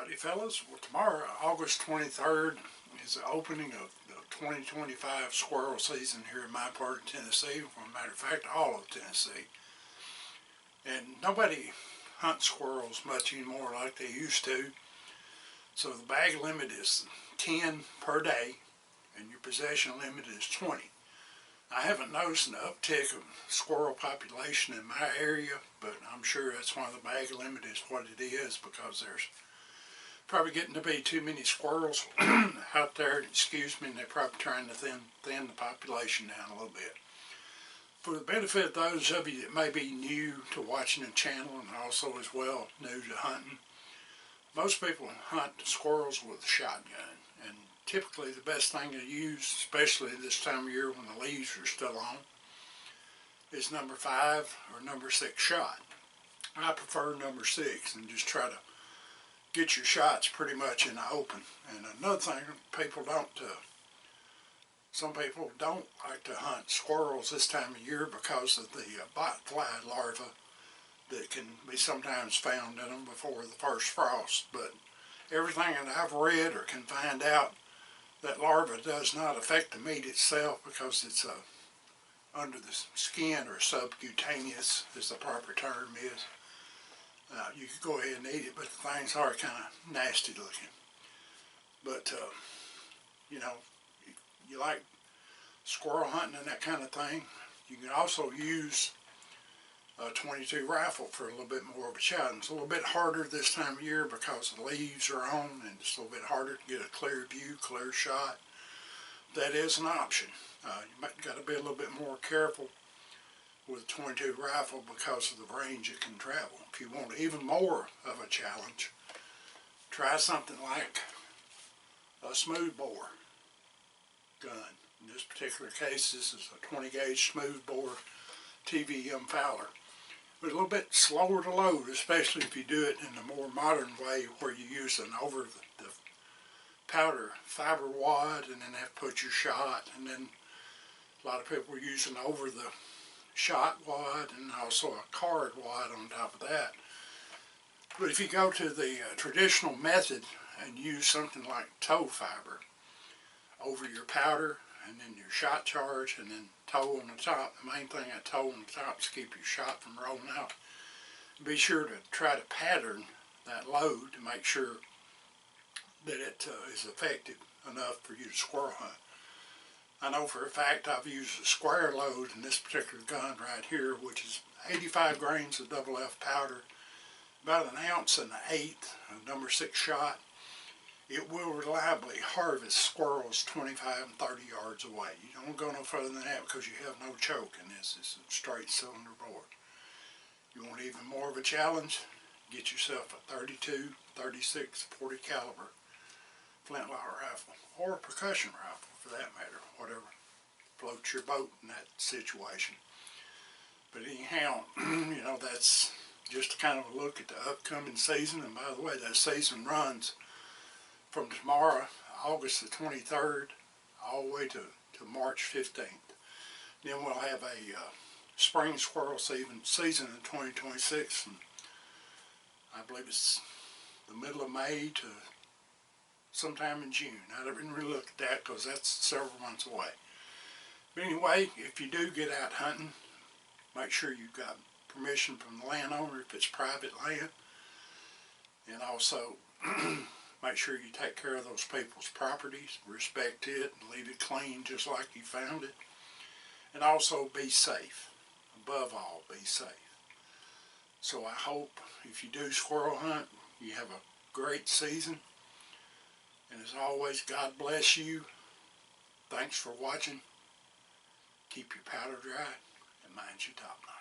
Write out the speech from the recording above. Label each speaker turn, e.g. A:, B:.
A: Howdy fellas. Well, tomorrow, August 23rd, is the opening of the 2025 squirrel season here in my part of Tennessee. As a matter of fact, all of Tennessee. And nobody hunts squirrels much anymore like they used to. So the bag limit is 10 per day, and your possession limit is 20. I haven't noticed an uptick of squirrel population in my area, but I'm sure that's why the bag limit is what it is, because there's probably getting to be too many squirrels out there, excuse me, and they're probably trying to thin the population down a little bit. For the benefit of those of you that may be new to watching the channel and also as well new to hunting, most people hunt squirrels with a shotgun, and typically the best thing to use, especially this time of year when the leaves are still on, is number 5 or number 6 shot. I prefer number 6 and just try to get your shots pretty much in the open. And another thing, some people don't like to hunt squirrels this time of year because of the botfly larvae that can be sometimes found in them before the first frost. But everything that I've read or can find out, that larva does not affect the meat itself because it's under the skin, or subcutaneous as the proper term is. You could go ahead and eat it, but the things are kind of nasty looking. But, you know, you like squirrel hunting and that kind of thing, you can also use a .22 rifle for a little bit more of a challenge. It's a little bit harder this time of year because the leaves are on and it's a little bit harder to get a clear view, clear shot. That is an option. You might got to be a little bit more careful with a .22 rifle because of the range it can travel. If you want even more of a challenge, try something like a smooth bore gun. In this particular case, this is a 20 gauge smooth bore TVM Fowler. But a little bit slower to load, especially if you do it in a more modern way where you use an over the powder fiber wad and then have to put your shot, and then a lot of people are using over the shot wad and also a card wad on top of that. But if you go to the traditional method and use something like toe fiber over your powder and then your shot charge and then toe on the top, the main thing at toe on the top is keep your shot from rolling out. Be sure to try to pattern that load to make sure that it is effective enough for you to squirrel hunt. I know for a fact I've used a square load in this particular gun right here, which is 85 grains of double F powder, about 1 ounce and 1/8 of number 6 shot. It will reliably harvest squirrels 25 and 30 yards away. You don't go no further than that because you have no choke in this. It's a straight cylinder bore. You want even more of a challenge? Get yourself a 32, 36, 40 caliber flintlock rifle, or a percussion rifle for that matter, whatever floats your boat in that situation. But anyhow, you know, that's just kind of a look at the upcoming season. And by the way, that season runs from tomorrow, August the 23rd, all the way to March 15th. Then we'll have a spring squirrel season in 2026, and I believe it's the middle of May to sometime in June. I didn't really look at that because that's several months away. But anyway, if you do get out hunting, make sure you've got permission from the landowner if it's private land. And also, make sure you take care of those people's properties, respect it, and leave it clean just like you found it. And also be safe. Above all, be safe. So I hope if you do squirrel hunt, you have a great season. And as always, God bless you. Thanks for watching. Keep your powder dry and mind your top knot.